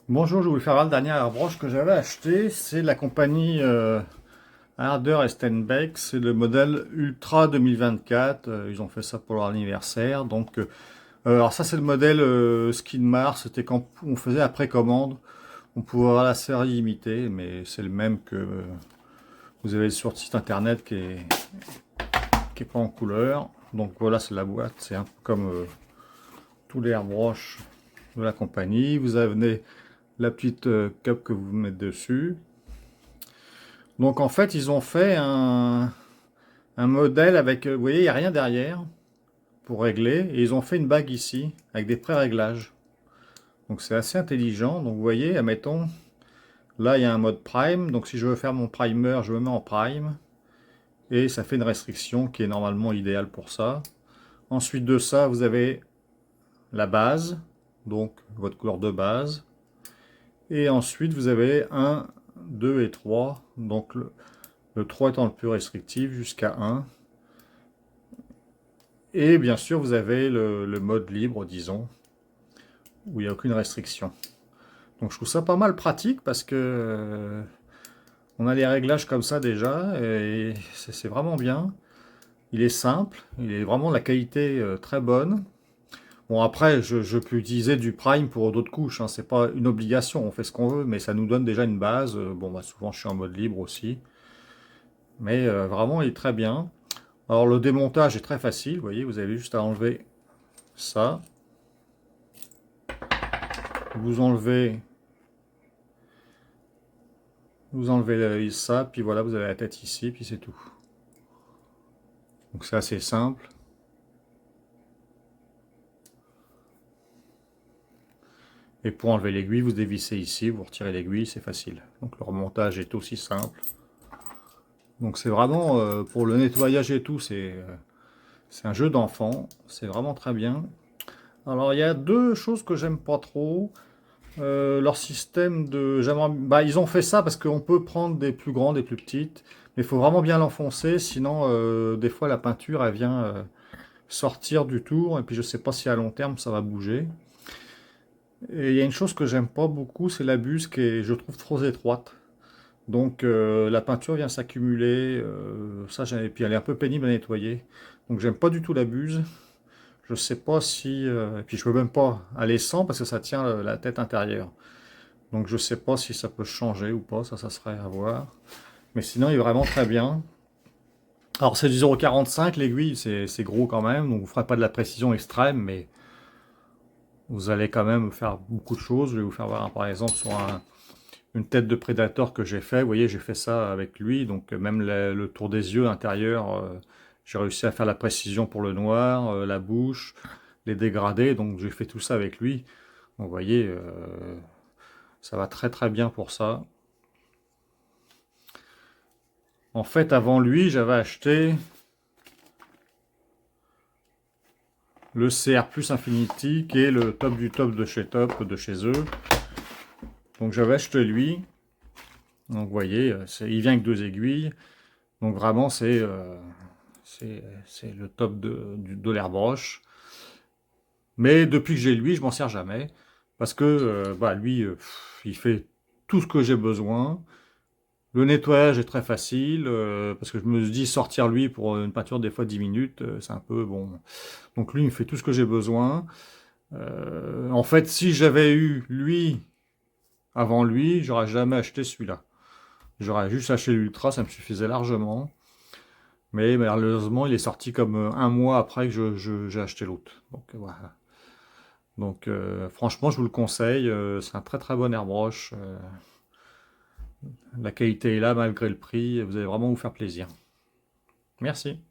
Bonjour, je vais vous faire la dernière airbrush que j'avais acheté. C'est la compagnie Harder Steinbeck. C'est le modèle Ultra 2024. Ils ont fait ça pour leur anniversaire. Alors ça c'est le modèle Skin Mars. C'était quand on faisait la précommande. On pouvait avoir la série limitée, mais c'est le même que vous avez sur le site internet qui est pas en couleur. Donc voilà, c'est la boîte. C'est un peu comme tous les airbrush de la compagnie. Vous avez la petite cup que vous mettez dessus. Donc en fait, ils ont fait un modèle avec, vous voyez, il n'y a rien derrière pour régler. Et ils ont fait une bague ici avec des pré-réglages. Donc c'est assez intelligent. Donc vous voyez, admettons, là il y a un mode prime. Donc si je veux faire mon primer, je me mets en prime. Et ça fait une restriction qui est normalement idéale pour ça. Ensuite de ça, vous avez la base. Donc votre couleur de base. Et ensuite, vous avez 1, 2 et 3. Donc le 3 étant le plus restrictif jusqu'à 1. Et bien sûr, vous avez le mode libre, disons, où il n'y a aucune restriction. Donc je trouve ça pas mal pratique parce que on a les réglages comme ça déjà et c'est vraiment bien. Il est simple, il est vraiment de la qualité très bonne. Bon après, je peux utiliser du Prime pour d'autres couches, hein. C'est pas une obligation, on fait ce qu'on veut, mais ça nous donne déjà une base. Bon bah souvent je suis en mode libre aussi, mais vraiment il est très bien. Alors le démontage est très facile, vous voyez, vous avez juste à enlever ça. Vous enlevez ça, puis voilà, vous avez la tête ici, puis c'est tout. Donc c'est assez simple. Et pour enlever l'aiguille, vous dévissez ici, vous retirez l'aiguille, c'est facile. Donc le remontage est aussi simple. Donc c'est vraiment, pour le nettoyage et tout, c'est un jeu d'enfant. C'est vraiment très bien. Alors il y a deux choses que j'aime pas trop. Leur système de... Bah, ils ont fait ça parce qu'on peut prendre des plus grandes, des plus petites. Mais il faut vraiment bien l'enfoncer, sinon des fois la peinture, elle vient sortir du tour. Et puis je sais pas si à long terme ça va bouger. Et il y a une chose que j'aime pas beaucoup, c'est la buse qui est, je trouve, trop étroite. Donc la peinture vient s'accumuler, et puis elle est un peu pénible à nettoyer. Donc j'aime pas du tout la buse. Je sais pas si... et puis je peux même pas aller sans parce que ça tient la tête intérieure. Donc je sais pas si ça peut changer ou pas, ça serait à voir. Mais sinon il est vraiment très bien. Alors c'est du 0,45, l'aiguille c'est gros quand même, donc vous ne ferez pas de la précision extrême, mais vous allez quand même faire beaucoup de choses. Je vais vous faire voir par exemple sur une tête de prédateur que j'ai fait. Vous voyez, j'ai fait ça avec lui, donc même le tour des yeux intérieurs, j'ai réussi à faire la précision pour le noir, la bouche, les dégradés, donc j'ai fait tout ça avec lui. Donc vous voyez, ça va très très bien pour ça. En fait, avant lui, j'avais acheté le CR Plus Infinity, qui est le top du top top, de chez eux. Donc j'avais acheté lui. Donc vous voyez, il vient avec deux aiguilles. Donc vraiment, c'est le top de l'airbrush. Mais depuis que j'ai lui, je m'en sers jamais. Parce que bah, lui, il fait tout ce que j'ai besoin. Le nettoyage est très facile, parce que je me dis sortir lui pour une peinture des fois 10 minutes, c'est un peu bon. Donc lui, il me fait tout ce que j'ai besoin. En fait, si j'avais eu lui avant lui, j'aurais jamais acheté celui-là. J'aurais juste acheté l'Ultra, ça me suffisait largement. Mais malheureusement, il est sorti comme un mois après que j'ai acheté l'autre. Donc voilà. Donc franchement, je vous le conseille. C'est un très très bon airbrush. La qualité est là malgré le prix. Vous allez vraiment vous faire plaisir. Merci.